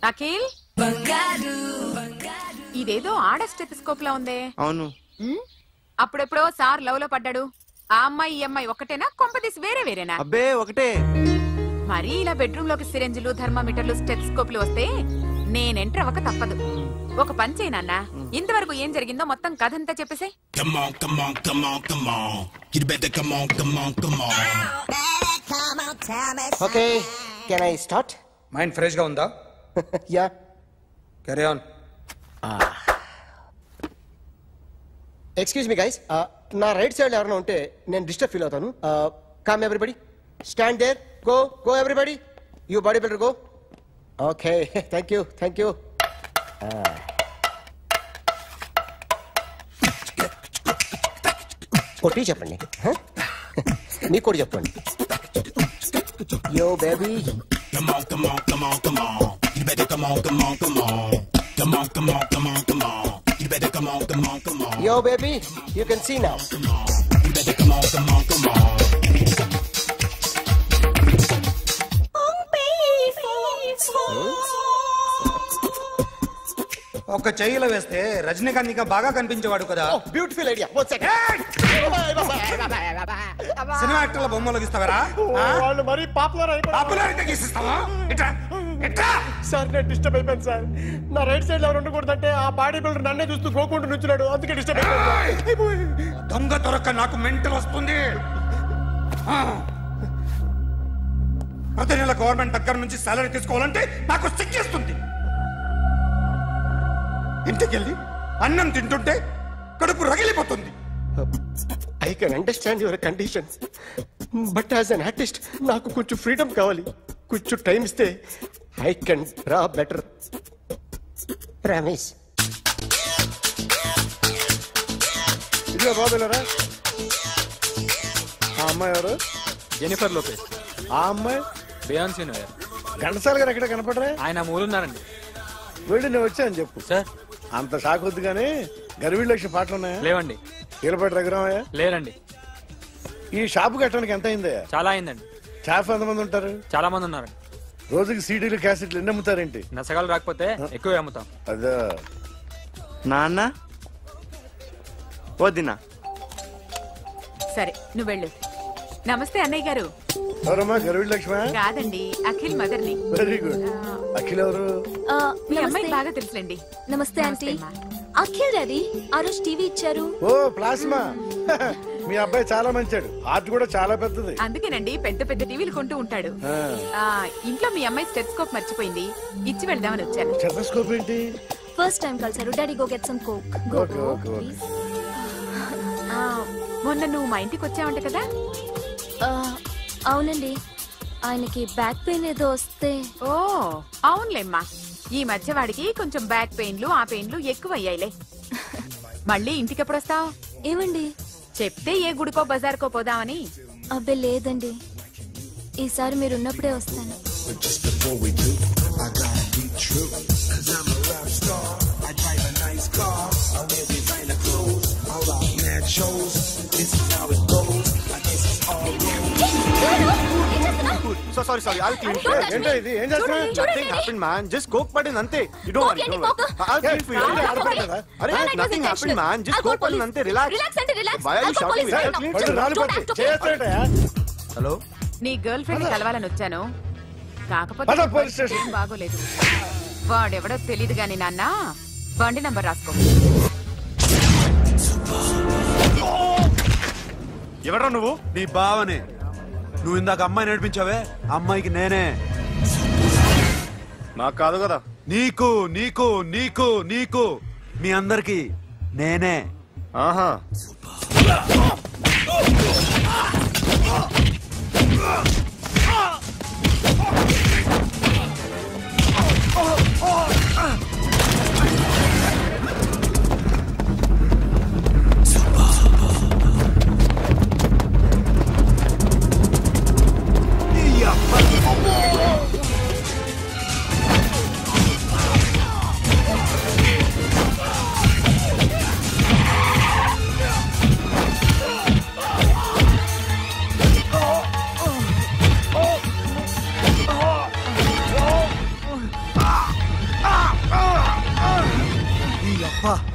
అఖిల్ ఇదేదో ఆడ స్టెథోస్కోప్ లా ఉందే. అవును. అప్పుడెప్పుడో సార్ లవ్ లో పడ్డాడు. ఆ అమ్మాయి ఈ అమ్మాయి ఒకటేనా, కొంపదీసి వేరే వేరేనా? అబ్బే ఒకటే. మరి ఇలా బెడ్రూమ్ లోకి సిరెంజులు, థర్మామీటర్లు, స్టెథోస్కోప్లు వస్తే నేను ఎంటర్ అవ్వక తప్పదు. ఒక పని చేయి నాన్న, ఇంతవరకు ఏం జరిగిందో మొత్తం కథ అంతా చెప్పేసాయి. Okay, can I start? Mind fresh గా ఉందా? Yeah, carry on. Excuse me guys, నా రైట్ సైడ్ ఎవరైనా ఉంటే నేను డిస్టర్బ్ ఫీల్ అవుతాను. Come everybody, stand there, go go everybody, you body builder go. Okay, thank you thank you. కొట్టి చెప్పండి, మీకు కూడా చెప్పండి. Yo baby, yo baby, you can see now. ఒక చెయ్యిలో వేస్తే రజనీకాంత్ ఇంకా బాగా కనిపించేవాడు కదా. Beautiful idea. సినిమా యాక్టర్ల బొమ్మలు గీస్తావరా? వాళ్ళు మరి పాపులారిటీ గీసిస్తావా? సార్ నేను డిస్టర్బ్ అయిపోయాను సార్. నా రైట్ సైడ్ ఎవరు ఉండకూడదంటే ఆ బాడీ బిల్డర్ నన్నే చూస్తూ గోకుంటూ నుంచున్నాడు, అందుకే డిస్టర్బ్ అయిపోయాను. దొంగ దొరక్క నాకు మెంటల్ వస్తుంది. ప్రతి నెల గవర్నమెంట్ దగ్గర నుంచి సాలరీ తీసుకోవాలంటే నాకు సిగ్గేస్తుంది. ఇంటికెళ్ళి అన్నం తింటుంటే కడుపు రగిలిపోతుంది. I can understand your conditions, but as an artist నాకు కొంచెం ఫ్రీడమ్ కావాలి. కొంచెం టైం ఇస్తే I can draw better. Promise. ఇదిగో బాబులరా, ఆ అమ్మాయి ఎవరు? Jennifer Lopez. ఆ అమ్మాయి బియాన్సీ నోయర్. ఘంటసాల గారు ఎక్కడ కనపడరా? ఆయన మూలున్నారండి. వెళ్ళి నేను వచ్చాను చెప్పు. సార్ అంత షాక్ వద్దు కానీ గర్వీళ్ళ లక్ష పాటలు ఉన్నాయా? లేవండి. కీలపాటి రఘురామయ్య లేరండి. ఈ షాపు కట్టడానికి ఎంత అయిందయ్యా? చాలా అయిందండి. స్టాఫ్ ఎంతమంది ఉంటారు? చాలా మంది ఉన్నారండి. రోజుకి సీడీలు క్యాసెట్లు ఎన్ని అమ్ముతారేంటి? నసగాలు రాకపోతే ఎక్కువ అమ్ముతాం. అదే నాన్న వదినా. సరే నువ్వు వెళ్ళు. నమస్తే అన్నయ్య గారు. ఎవరమ్మా? గర్వీళ్ళ లక్ష్మ? కాదండి, అఖిల్ మదర్ని. Very good. అఖిల్ ఎవరు? మీ అమ్మాయికి బాగా తెలుసులేండి. నమస్తే ఆంటీ. అఖిల్ డాడీ ఆ రోజు టీవీ ఇచ్చారు. ఓ ప్లాస్మా. మీ అబ్బాయి చాలా మంచాడు, హార్ట్ కూడా చాలా పెద్దది. అందుకేనండి పెద్ద పెద్ద టీవీలు కొంటూ ఉంటాడు. ఇంట్లో మీ అమ్మాయి స్టెథోస్కోప్ మర్చిపోయింది, ఇచ్చి వెళ్దామని వచ్చాను. స్టెథోస్కోప్ ఏంటి? ఫస్ట్ టైం కలిసారు. Daddy go get some coke. Go go please. మొన్న నువ్వు మా ఇంటికి వచ్చావంట కదా? అవునండి, ఆయనకి బ్యాక్ పెయిన్ ఏదో వస్తే. ఓ అవునులేమ్మా, ఈ మధ్య వాడికి కొంచెం బ్యాక్ పెయిన్లు ఆ పెయిన్లు ఎక్కువ అయ్యాయిలే. మళ్ళీ ఇంటికి ఎప్పుడు వస్తావు? ఏమండి చెప్తే ఏ గుడికో బజార్కో పోదామని. అబ్బే లేదండి, ఈసారి మీరున్నప్పుడే వస్తాను. So sorry, I'll clean for you. ఏంటో ఇది? ఏం చేస్తున్నా? Nothing happened, man. Just coke పడింది అంతే. You don't worry. I'll clean for you. అరే nothing happened, man. Just coke పడింది అంతే. Relax. Why are you shouting? Hello, నీ గర్ల్ ఫ్రెండ్ కలవాలని వచ్చాను, కాకపోతే ఏం బాగోలేదు. వాడెవడో తెలీదు గాని నాన్న, బండి నంబర్ రాసుకో. ఎవరా నువ్వు? నీ బావనే. నువ్వు ఇందాక అమ్మాయి నడిపించావే, అమ్మాయికి నేనే. నాకు కాదు కదా. నీకు నీకు నీకు నీకు మీ అందరికి నేనే. ఆహా.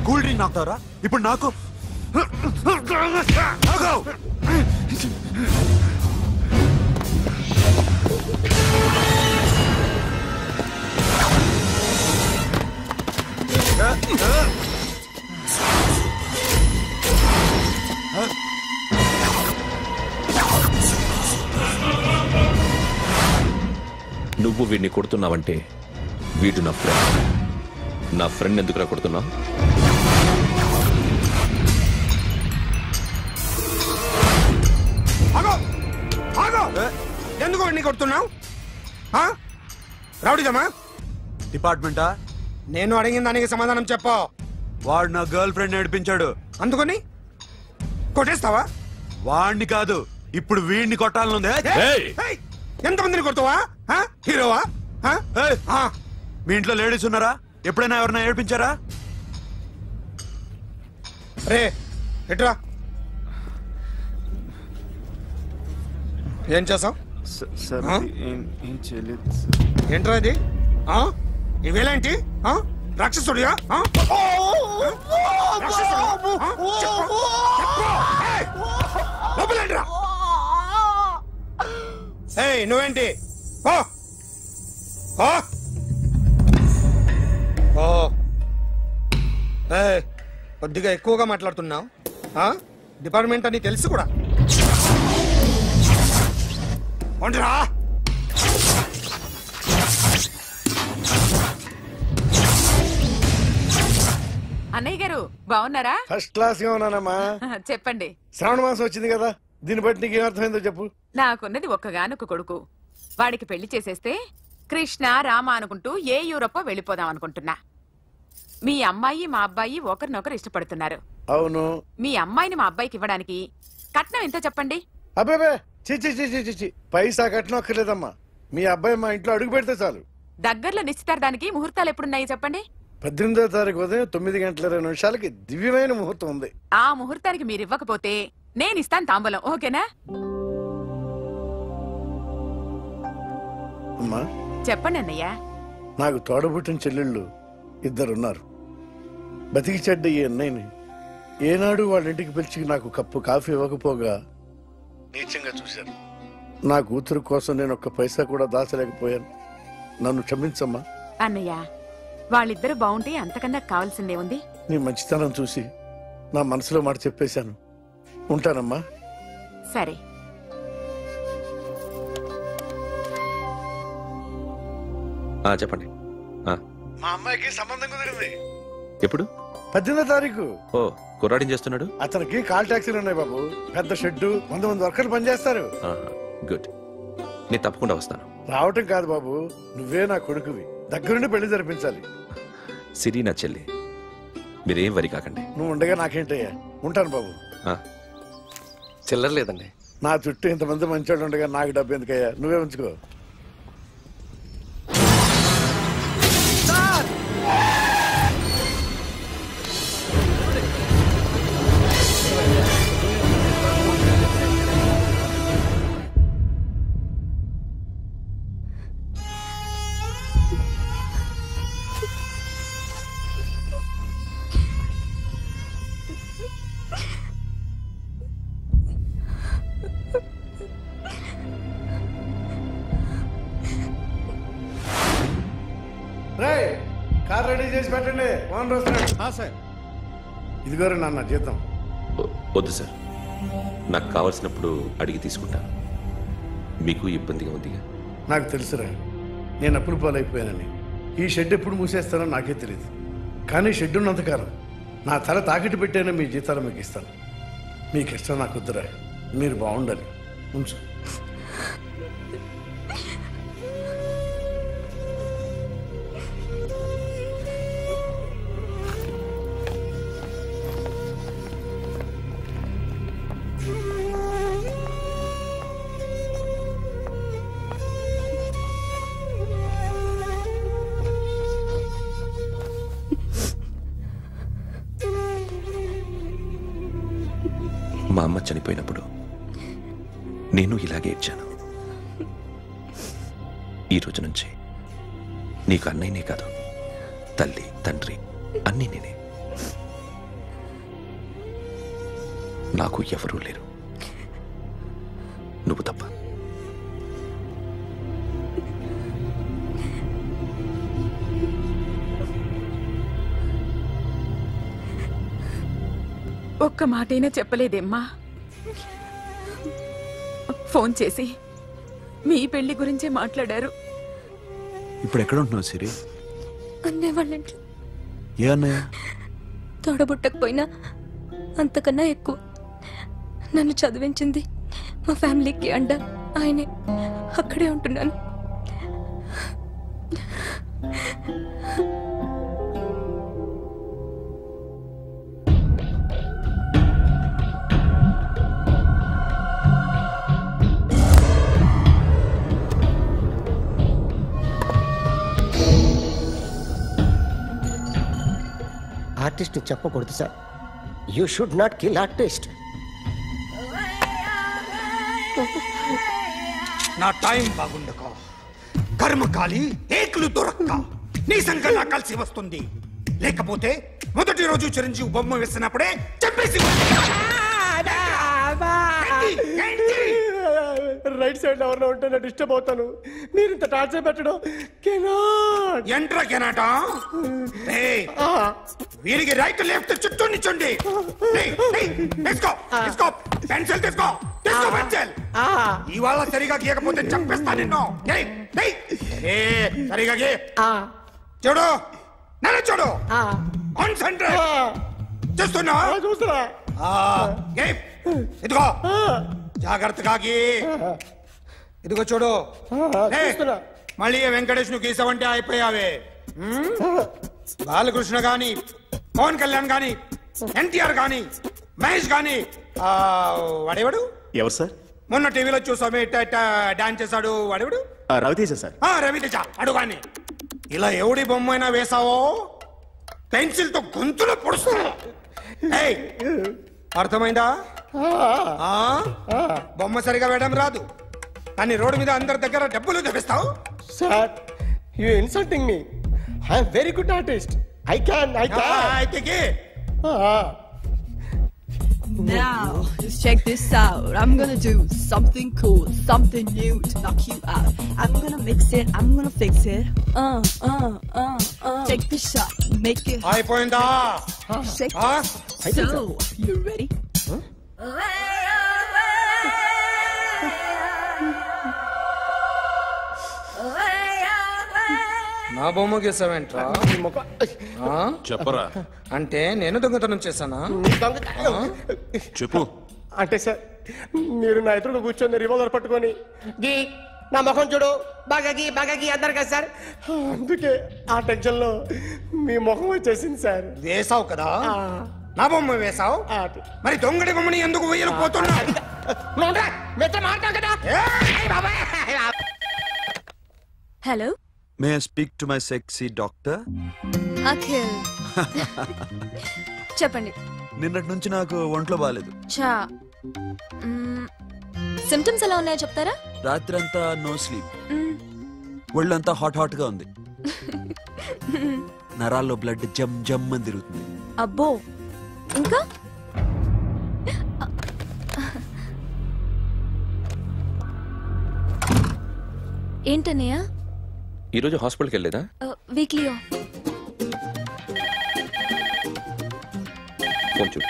కూల్ డ్రింక్ నాకుతారా ఇప్పుడు నాకు నువ్వు వీడిని కొడుతున్నావంటే వీడు నా ఫ్రెండ్. నా ఫ్రెండ్ ఎందుకురా కొడుతున్నావు? ఎందుకు వాడిని కొడుతున్నావు? రౌడీదమ్మా డిపార్ట్మెంటా? నేను అడిగిన దానికి సమాధానం చెప్పు. వాడు నా గర్ల్ ఫ్రెండ్ నడిపించాడు. అందుకని కొట్టేస్తావా? వాడిని కాదు, ఇప్పుడు వీడిని కొట్టాలనుంది. ఎంతమందిని కొడతావా? హీరోవా? మీ ఇంట్లో లేడీస్ ఉన్నారా? ఎప్పుడైనా ఎవరైనా ఏడిపించారా? రే ఎట్రా, ఏం చేసావు? ఏంట్రా ఇది? ఇవేలాంటి రాక్షసుడియా? నువ్వేంటి? కొద్దిగా ఎక్కువగా మాట్లాడుతున్నావు. డిపార్ట్మెంట్ అని తెలుసు కూడా. అన్నయ్య గారు బాగున్నారా? ఫస్ట్ క్లాస్ గా ఉన్నానమ్మా. చెప్పండి. శ్రావణ మాసం వచ్చింది కదా, దీన్ని బట్టి నీకు ఏమర్థమైందో చెప్పు. నాకున్నది ఒక్కగానొక్క కొడుకు. వాడికి పెళ్లి చేసేస్తే కృష్ణ రామ అనుకుంటూ ఏ యూరోపో వెళ్ళిపోదాం అనుకుంటున్నా. మీ అమ్మాయి మా అబ్బాయి ఒకరినొకరు ఇష్టపడుతున్నారు. అవును. మీ అమ్మాయిని మా అబ్బాయికి ఇవ్వడానికి కట్నం ఎంతో చెప్పండి. అబ్బాబే చిచి పైసా కట్నం అక్కర్లేదమ్మా. మీ అబ్బాయి మా ఇంట్లో అడుగు పెడితే చాలు. దగ్గరలో నిశ్చితార్థానికి ముహూర్తాలు ఎప్పుడున్నాయి చెప్పండి. 18వ తారీఖు ఉదయం 9:20 దివ్యమైన ముహూర్తం ఉంది. ఆ ముహూర్తానికి మీరు ఇవ్వకపోతే నేను ఇస్తాను తాంబూలం. ఓకేనా? అమ్మా చెప్పండి అన్నయ్య. నాకు తోడబుట్టిన చెల్లెళ్ళు ఇద్దరున్నారు. బతికి చెడ్డ ఈ అన్నయ్యని ఏనాడు వాళ్ళ ఇంటికి పిలిచి నాకు కప్పు కాఫీ ఇవ్వకపోగా నీచంగా చూశాను. నా కూతురు కోసం నేను ఒక్క పైసా కూడా దాచలేకపోయాను. నన్ను క్షమించమ్మా. అన్నయ్య, వాళ్ళిద్దరు బాగుంటే అంతకన్నా కావాల్సిందే ఉంది. నీ మంచితనం చూసి నా మనసులో మాట చెప్పేశాను. ఉంటానమ్మా. సరే. చెప్పండి. మా అమ్మాయికి సంబంధం కుదిరింది. ఎప్పుడు? 18వ తారీఖు. ఓ, కుర్రాడిని చేస్తున్నాడు. అతనికి కాల్ టాక్సీలు ఉన్నాయి బాబు. పెద్ద షెడ్డు, 100 మంది వర్కర్లు పనిచేస్తారు. గుడ్. నేను తప్పకుండా వస్తాను. రావటం కాదు బాబు, నువ్వే నా కొడుకువి. దగ్గరుండి పెళ్లి జరిపించాలి. సిరి నా చెల్లి, మీరేం వరి కాకండి. నువ్వు ఉండగా నాకేంటయ్యా. ఉంటాను బాబు. చిల్లర లేదండి. నా చుట్టూ ఇంతమంది మంచోళ్ళు ఉండగా నాకు డబ్బు ఎందుకయ్యా? నువ్వే ఉంచుకో. కార్ రెడీ చేసి పెట్టండి. ఓనర్ వస్తున్నాడు. ఇదిగోరు నాన్న జీతం. వద్దు సార్, నాకు కావాల్సినప్పుడు అడిగి తీసుకుంటాను. మీకు ఇబ్బందిగా ఉందిగా? నాకు తెలుసురా, నేను అప్పులు పాలైపోయానని. ఈ షెడ్ ఎప్పుడు మూసేస్తానో నాకే తెలియదు. కానీ షెడ్ ఉన్నంతకాలం నా తల తాకిట్టు పెట్టైనా మీ జీతాలు మీకు ఇస్తాను. మీకు ఇష్టం నాకు వద్దురా. మీరు బాగుండాలి. ఉంచు. మా అమ్మ చనిపోయినప్పుడు నేను ఇలాగే ఇచ్చాను. ఈ రోజు నుంచి నీకు అన్నయ్యనే కాదు, తల్లి తండ్రి అన్నీ నేనే. నాకు ఎవరూ లేరు, నువ్వు తప్ప. ఒక్క మాటైనా చెప్పలేదేమ్మా? ఫోన్ చేసి మీ పెళ్లి గురించే మాట్లాడారు. ఇప్పుడు ఎక్కడ ఉంటున్నావు సిరి? అన్నయ్య వాళ్ళ ఇంట్లో. ఏ అన్నయ్య? తోడబుట్టకపోయినా అంతకన్నా ఎక్కువ నన్ను చదివించింది మా ఫ్యామిలీకి అండ ఆయనే. అక్కడే ఉంటున్నాను. ఆర్టిస్ట్ చెప్పకూడదు sir. You should not kill artist. నా టైం బాగుండక కర్మకాలి ఏకులు దొరక్క నీ సంకల్లా కలిసి వస్తుంది. లేకపోతే మొదటి రోజు చిరంజీవి బొమ్మ వేసినప్పుడే చెప్పేసి రైట్ సైడ్ ఎవరిలో ఉంటే నేను డిస్టర్బ్ అవుతాను. మీరు ఇంత టార్చర్ పెట్టడం ఎంట్రా కెనాట. వీరికి రైట్ లెఫ్ట్ చుట్టూ నిచ్చండి. పెన్సిల్ తీసుకో, తీసుకో పెన్సిల్. ఇవాళ సరిగా గీయకపోతే చంపేస్తా నిన్ను. సరిగా గీ. చూడు, నన్ను చూడు. కాన్సంట్రేట్ చూస్తున్నా. ఇదిగో జాగ్రత్తగా గీ. ఇదిగో చూడు. మళ్ళీ వెంకటేష్ ను గీసావంటే అయిపోయావే. బాలకృష్ణ గాని, పవన్ కళ్యాణ్ గాని, ఎన్టీఆర్ గాని, మహేష్ గాని, వాడేవాడు ఎవరు సార్? మొన్న టీవీలో చూసామే డాన్స్ చేశాడు వాడేవాడు? రవితేజ సార్. రవితేజ అడుగాని. ఇలా ఎవడి బొమ్మ అయినా వేసావో పెన్సిల్ తో గొంతులో పొడుస్తా. అర్థమైందా? బొమ్మ సరిగా వేయడం రాదు కానీ రోడ్డు మీద అందరి దగ్గర డబ్బులు తెప్పిస్తావు. Sir, you insulting me. I am very good artist. I can. Now, just check this out. I'm gonna do something cool, something new to knock you out. I'm gonna mix it, I'm gonna fix it. Take the shot, make it. అయిపోయిందా? Shake it. So, you ready? నా బొమ్మ గీసావేంట్రా? చెప్పరా. అంటే నేను దొంగతనం చేశానా? చెప్పు. అంటే సార్, మీరు నా ఎదురుగా కూర్చొని రివాల్వర్ పట్టుకొని గీ, నా ముఖం చూడు, బాగా గీ అన్నారు కదా సార్. అందుకే ఆ టెన్షన్ లో మీ ముఖం వచ్చేసింది సార్. వేసావు కదా, నా బొమ్మ వేసావు. మరి దొంగడి బొమ్మని ఎందుకు వేయలేకపోతున్నా? Hello, may I speak to my sexy doctor? Akhil. చెప్పండి. నిన్నటి నుంచి నాకు ఒంట్లో బాగాలేదు. సిమ్టమ్స్ ఎలా ఉన్నాయో చెప్తారా? రాత్రి అంతా నో స్లీప్, ఒళ్ళంతా హాట్ గా ఉంది, నరాల్లో బ్లడ్ జమ్ జమ్ అని తిరుగుతుంది. అబ్బో, ఇంకా? ఏంటన్నయ్య? ఈరోజు హాస్పిటల్కి వెళ్ళలేదా? Weekly off. ఫోన్ చూడు.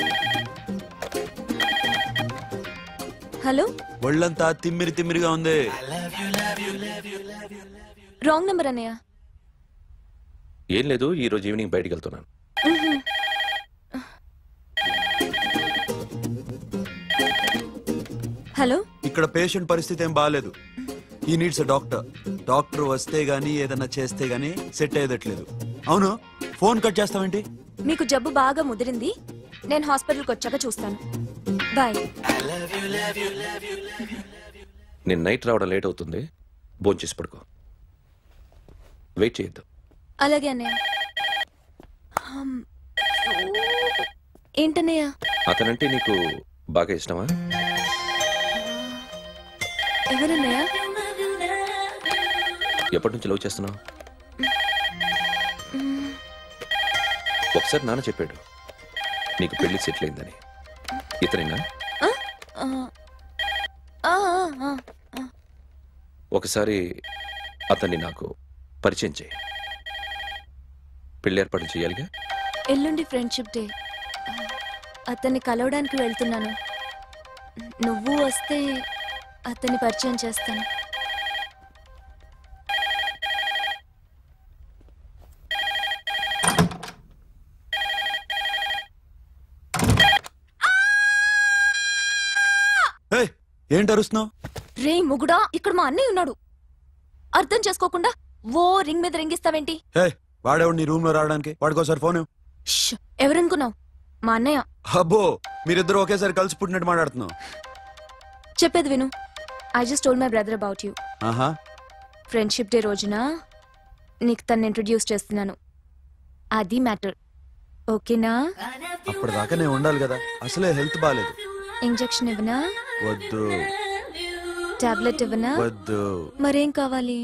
హలో, ఒళ్ళంతా తిమ్మిరిగా ఉంది. రాంగ్ నెంబర్ అన్నయ్య. ఏం లేదు, ఈ రోజు ఈవినింగ్ బయటికి వెళ్తున్నాను. హలో, ఇక్కడ పేషెంట్ పరిస్థితి ఏం బాగాలేదు. ఈ నీడ్స్ డాక్టర్. డాక్టర్ వస్తే గానీ ఏదన్నా చేస్తే గానీ సెట్ అయ్యేదట్లేదు. అవును, ఫోన్ కట్ చేస్తావేంటి? మీకు జబ్బు బాగా ముదిరింది, నేను హాస్పిటల్కి వచ్చాక చూస్తాను. బాయ్. నేను నైట్ రావడం లేట్ అవుతుంది, భోంచేసి పడుకో. వెయిట్ చేయొద్దు. అలాగే అన్నయ్య. ఏంటన్నయ్య? అతనంటే నీకు బాగా ఇష్టమా? ఎవరన్నయ్య? ఎప్పటి నుంచి లవ్ చేస్తున్నావు? ఒకసారి నాన్న చెప్పాడు నీకు పెళ్లి సెటిల్ అయిందని. ఇతనేనా? ఒకసారి అతన్ని నాకు పరిచయం చేయి. పెళ్లి ఏర్పాటు చేయాలిగా. ఎల్లుండి ఫ్రెండ్షిప్ డే. అతన్ని కలవడానికి వెళ్తున్నాను. నువ్వు వస్తే అతన్ని పరిచయం చేస్తాను. ఏంటి అరుస్తున్నావు? రే ముగుడా, ఇక్కడ మా అన్నయ్య ఉన్నాడు. అర్థం చేసుకోకుండా ఓ రింగ్ మీద రింగిస్తావేంటి? వాడేవాడు నీ రూమ్ లో రావడానికి? వాడికోసారి ఫోన్. ఎవరనుకున్నావు? మా అన్నయ్య. అబ్బో, మీరిద్దరు ఒకేసారి కలిసి పుట్టినట్టు మాట్లాడుతున్నావు. చెప్పేది విను. I just told my brother about you. Friendship day రోజున నీకు తను ఇంట్రొడ్యూస్ చేస్తున్నాను. అది మ్యాటర్. ఓకేనా? అప్పటిదాకా నేను ఉండాలి కదా. అసలే హెల్త్ బాగాలేదు. ఇంజెక్షన్ ఇవ్వనా? వద్దు. టాబ్లెట్ ఇవ్వనా? వద్దు. మరేం కావాలి?